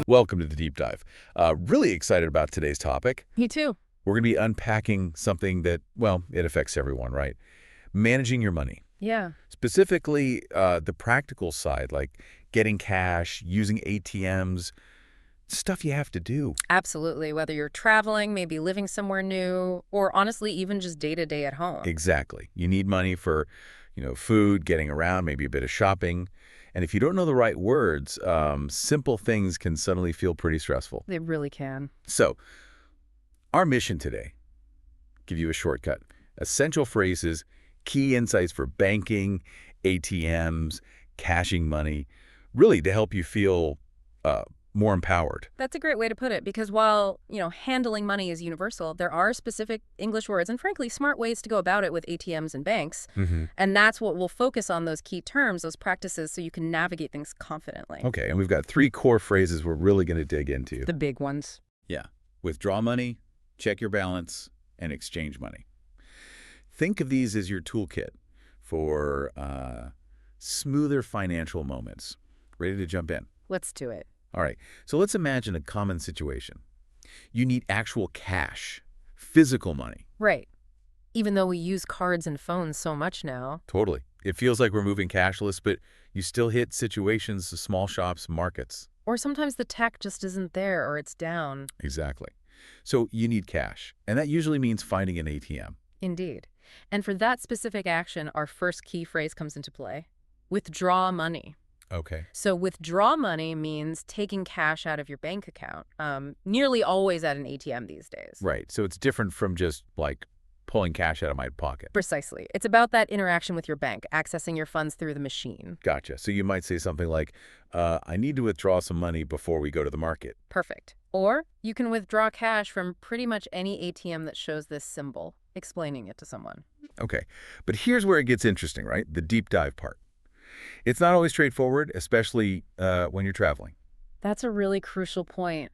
Welcome to the deep dive. Really excited about today's topic. Me too. We're going to be unpacking something that, well, it affects everyone, right? Managing your money. Yeah. Specifically, the practical side, like getting cash, using ATMs, stuff you have to do. Absolutely. Whether you're traveling, maybe living somewhere new, or honestly, even just day-to-day at home. Exactly. You need money for, food, getting around, maybe a bit of shopping. And if you don't know the right words, simple things can suddenly feel pretty stressful. They really can. So, our mission today, give you a shortcut. Essential phrases, key insights for banking, ATMs, cashing money, really to help you feel more empowered. That's a great way to put it, because while, handling money is universal, there are specific English words and, frankly, smart ways to go about it with ATMs and banks. And that's what we'll focus on, those key terms, those practices, so you can navigate things confidently. Okay, and we've got 3 core phrases we're really going to dig into. The big ones. Yeah. Withdraw money, check your balance, and exchange money. Think of these as your toolkit for smoother financial moments. Ready to jump in? Let's do it. All right, so let's imagine a common situation. You need actual cash, physical money. Right. Even though we use cards and phones so much now. Totally. It feels like we're moving cashless, but you still hit situations, the small shops, markets. Or sometimes the tech just isn't there, or it's down. Exactly. So you need cash, and that usually means finding an ATM. Indeed. And for that specific action, our first key phrase comes into play. Withdraw money. Okay. So withdraw money means taking cash out of your bank account, nearly always at an ATM these days. Right. So it's different from just, like, pulling cash out of my pocket. Precisely. It's about that interaction with your bank, accessing your funds through the machine. Gotcha. So you might say something like, I need to withdraw some money before we go to the market. Perfect. Or you can withdraw cash from pretty much any ATM that shows this symbol, explaining it to someone. Okay. But here's where it gets interesting, right? The deep dive part. It's not always straightforward, especially when you're traveling. That's a really crucial point.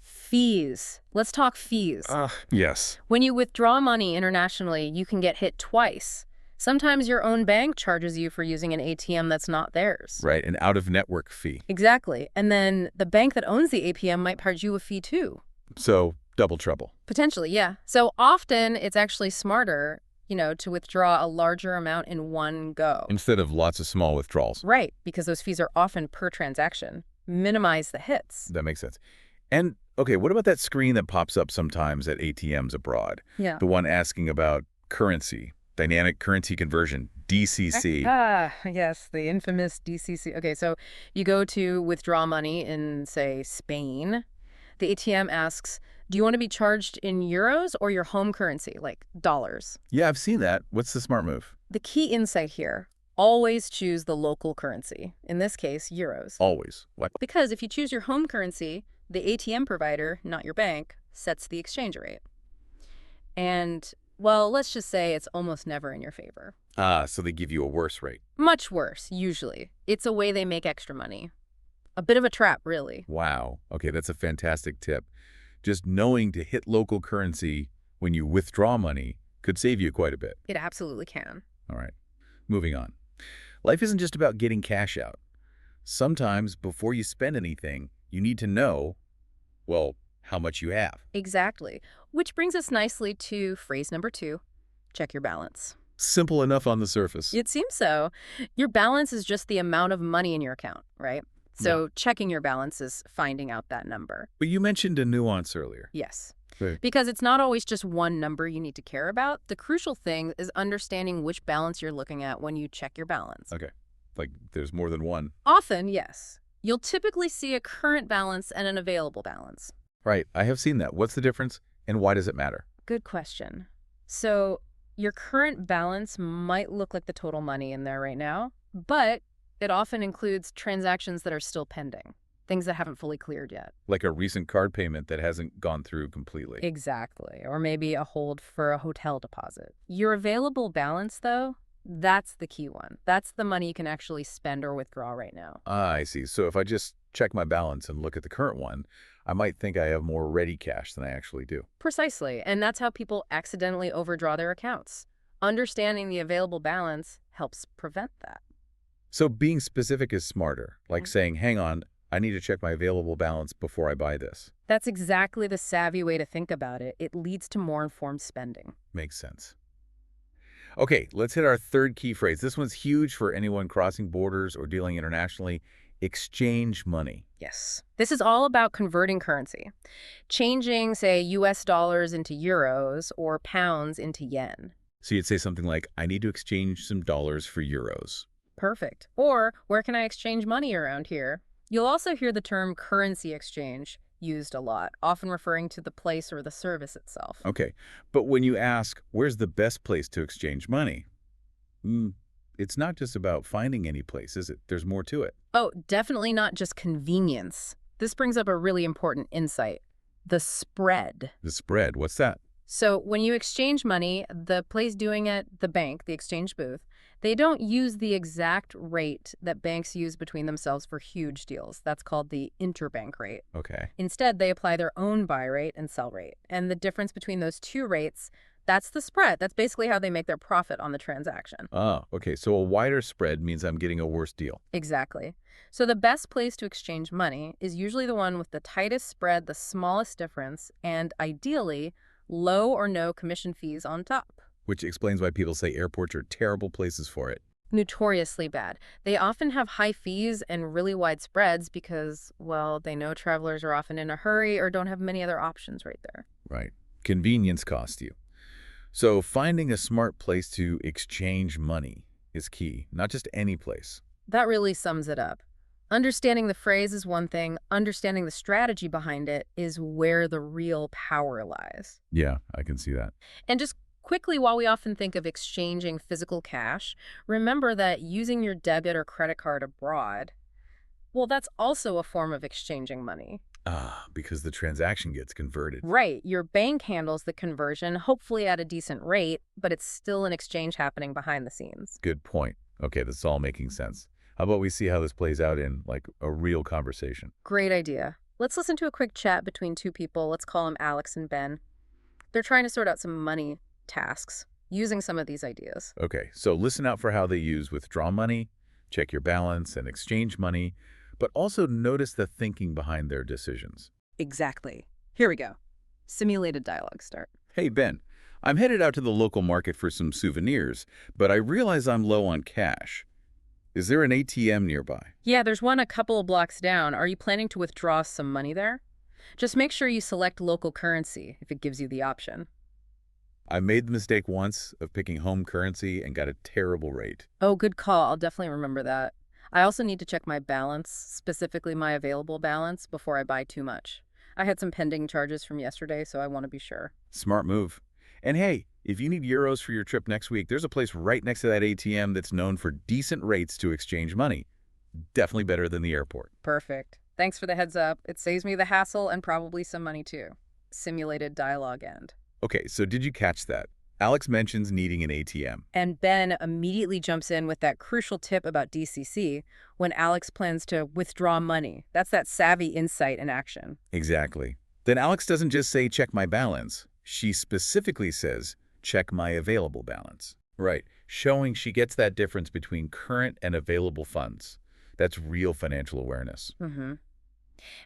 Fees. Let's talk fees. Yes. When you withdraw money internationally, you can get hit twice. Sometimes your own bank charges you for using an ATM that's not theirs. Right, an out-of-network fee. Exactly. And then the bank that owns the ATM might charge you a fee too. So, double trouble. Potentially, yeah. So often it's actually smarter, to withdraw a larger amount in one go. Instead of lots of small withdrawals. Right, because those fees are often per transaction. Minimize the hits. That makes sense. And, okay, what about that screen that pops up sometimes at ATMs abroad? Yeah. The one asking about currency, dynamic currency conversion, DCC. Yes, the infamous DCC. Okay, so you go to withdraw money in, say, Spain. The ATM asks, do you want to be charged in euros or your home currency, like dollars? Yeah, I've seen that. What's the smart move? The key insight here, always choose the local currency. In this case, euros. Always. What? Because if you choose your home currency, the ATM provider, not your bank, sets the exchange rate. And, well, let's just say it's almost never in your favor. So they give you a worse rate. Much worse, usually. It's a way they make extra money. A bit of a trap, really. Wow. Okay, that's a fantastic tip. Just knowing to hit local currency when you withdraw money could save you quite a bit. It absolutely can. All right, moving on. Life isn't just about getting cash out. Sometimes before you spend anything, you need to know, well, how much you have. Exactly. Which brings us nicely to phrase number 2, check your balance. Simple enough on the surface. It seems so. Your balance is just the amount of money in your account, right? So checking your balance is finding out that number. But you mentioned a nuance earlier. Yes. Right. Because it's not always just one number you need to care about. The crucial thing is understanding which balance you're looking at when you check your balance. Okay. Like there's more than one. Often, yes. You'll typically see a current balance and an available balance. Right. I have seen that. What's the difference and why does it matter? Good question. So your current balance might look like the total money in there right now, but it often includes transactions that are still pending, things that haven't fully cleared yet. Like a recent card payment that hasn't gone through completely. Exactly. Or maybe a hold for a hotel deposit. Your available balance, though, that's the key one. That's the money you can actually spend or withdraw right now. I see. So if I just check my balance and look at the current one, I might think I have more ready cash than I actually do. Precisely. And that's how people accidentally overdraw their accounts. Understanding the available balance helps prevent that. So being specific is smarter, like saying, hang on, I need to check my available balance before I buy this. That's exactly the savvy way to think about it. It leads to more informed spending. Makes sense. Okay, let's hit our third key phrase. This one's huge for anyone crossing borders or dealing internationally. Exchange money. Yes. This is all about converting currency. Changing, say, US dollars into euros or pounds into yen. So you'd say something like, I need to exchange some dollars for euros. Perfect. Or, where can I exchange money around here? You'll also hear the term currency exchange used a lot, often referring to the place or the service itself. Okay, but when you ask, where's the best place to exchange money? It's not just about finding any place, is it? There's more to it. Oh, definitely not just convenience. This brings up a really important insight. The spread. The spread, what's that? So when you exchange money, the place doing it, the bank, the exchange booth, they don't use the exact rate that banks use between themselves for huge deals. That's called the interbank rate. Okay. Instead, they apply their own buy rate and sell rate. And the difference between those two rates, that's the spread. That's basically how they make their profit on the transaction. Oh, okay. So a wider spread means I'm getting a worse deal. Exactly. So the best place to exchange money is usually the one with the tightest spread, the smallest difference, and ideally, low or no commission fees on top. Which explains why people say airports are terrible places for it. Notoriously bad. They often have high fees and really wide spreads because, well, they know travelers are often in a hurry or don't have many other options right there. Right. Convenience costs you. So finding a smart place to exchange money is key, not just any place. That really sums it up. Understanding the phrase is one thing. Understanding the strategy behind it is where the real power lies. Yeah, I can see that. And just quickly, while we often think of exchanging physical cash, remember that using your debit or credit card abroad, well, that's also a form of exchanging money. Because the transaction gets converted. Right. Your bank handles the conversion, hopefully at a decent rate, but it's still an exchange happening behind the scenes. Good point. Okay, that's all making sense. How about we see how this plays out in, like, a real conversation? Great idea. Let's listen to a quick chat between two people. Let's call them Alex and Ben. They're trying to sort out some money tasks using some of these ideas. Okay, so listen out for how they use withdraw money, check your balance, and exchange money, but also notice the thinking behind their decisions. Exactly. Here we go. Simulated dialogue start. Hey, Ben, I'm headed out to the local market for some souvenirs, but I realize I'm low on cash. Is there an ATM nearby? Yeah, there's one a couple of blocks down. Are you planning to withdraw some money there? Just make sure you select local currency if it gives you the option. I made the mistake once of picking home currency and got a terrible rate. Oh, good call. I'll definitely remember that. I also need to check my balance, specifically my available balance, before I buy too much. I had some pending charges from yesterday, so I want to be sure. Smart move. And hey, if you need euros for your trip next week, there's a place right next to that ATM that's known for decent rates to exchange money. Definitely better than the airport. Perfect. Thanks for the heads up. It saves me the hassle and probably some money too. Simulated dialogue end. Okay, so did you catch that? Alex mentions needing an ATM. And Ben immediately jumps in with that crucial tip about DCC when Alex plans to withdraw money. That's that savvy insight in action. Exactly. Then Alex doesn't just say, check my balance. She specifically says, check my available balance. Right, showing she gets that difference between current and available funds. That's real financial awareness.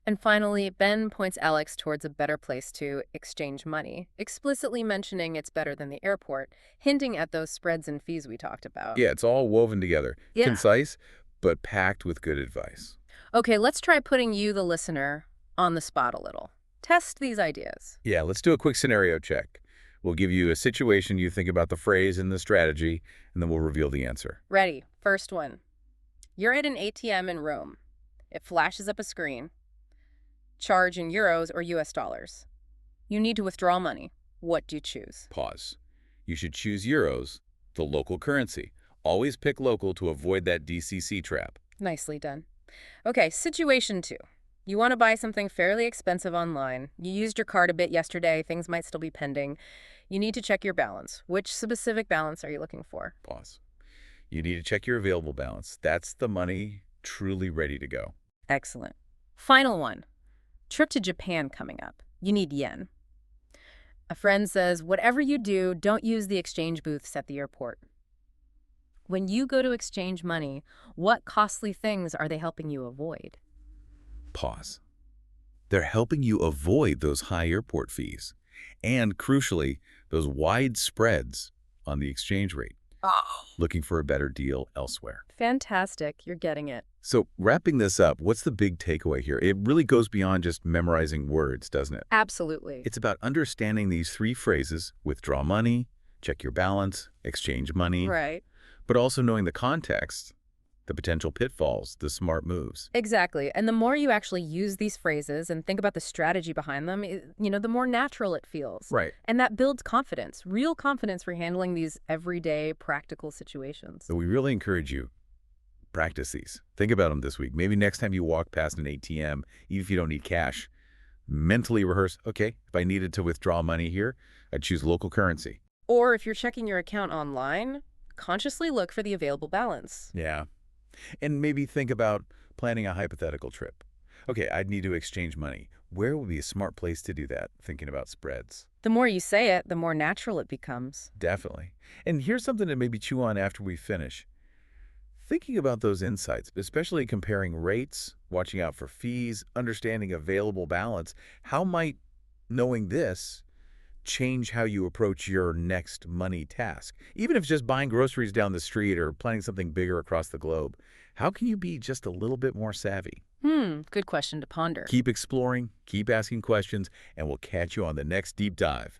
And finally, Ben points Alex towards a better place to exchange money, explicitly mentioning it's better than the airport, hinting at those spreads and fees we talked about. Yeah, it's all woven together. Yeah. Concise, but packed with good advice. Okay, let's try putting you, the listener, on the spot a little. Test these ideas. Yeah, let's do a quick scenario check. We'll give you a situation, you think about the phrase and the strategy, and then we'll reveal the answer. Ready. First one. You're at an ATM in Rome. It flashes up a screen. Charge in euros or US dollars. You need to withdraw money. What do you choose? Pause. You should choose euros, the local currency. Always pick local to avoid that DCC trap. Nicely done. Okay, situation 2. You want to buy something fairly expensive online. You used your card a bit yesterday. Things might still be pending. You need to check your balance. Which specific balance are you looking for? Pause. You need to check your available balance. That's the money truly ready to go. Excellent. Final one. Trip to Japan coming up. You need yen. A friend says, whatever you do, don't use the exchange booths at the airport. When you go to exchange money, what costly things are they helping you avoid? Pause. They're helping you avoid those high airport fees and, crucially, those wide spreads on the exchange rate, Oh, looking for a better deal elsewhere. fantastic. You're getting it. So wrapping this up, what's the big takeaway here? It really goes beyond just memorizing words, doesn't it? Absolutely. It's about understanding these three phrases: withdraw money, check your balance, exchange money, Right. but also knowing the context, the potential pitfalls, the smart moves. Exactly. And the more you actually use these phrases and think about the strategy behind them, the more natural it feels. Right. And that builds confidence, real confidence for handling these everyday practical situations. So we really encourage you, practice these. Think about them this week. Maybe next time you walk past an ATM, even if you don't need cash, mentally rehearse, okay, if I needed to withdraw money here, I'd choose local currency. Or if you're checking your account online, consciously look for the available balance. Yeah. And maybe think about planning a hypothetical trip. Okay, I'd need to exchange money. Where would be a smart place to do that, thinking about spreads? The more you say it, the more natural it becomes. Definitely. And here's something to maybe chew on after we finish. Thinking about those insights, especially comparing rates, watching out for fees, understanding available balance, how might knowing this change how you approach your next money task? Even if it's just buying groceries down the street or planning something bigger across the globe, how can you be just a little bit more savvy? Good question to ponder. Keep exploring, keep asking questions, and we'll catch you on the next deep dive.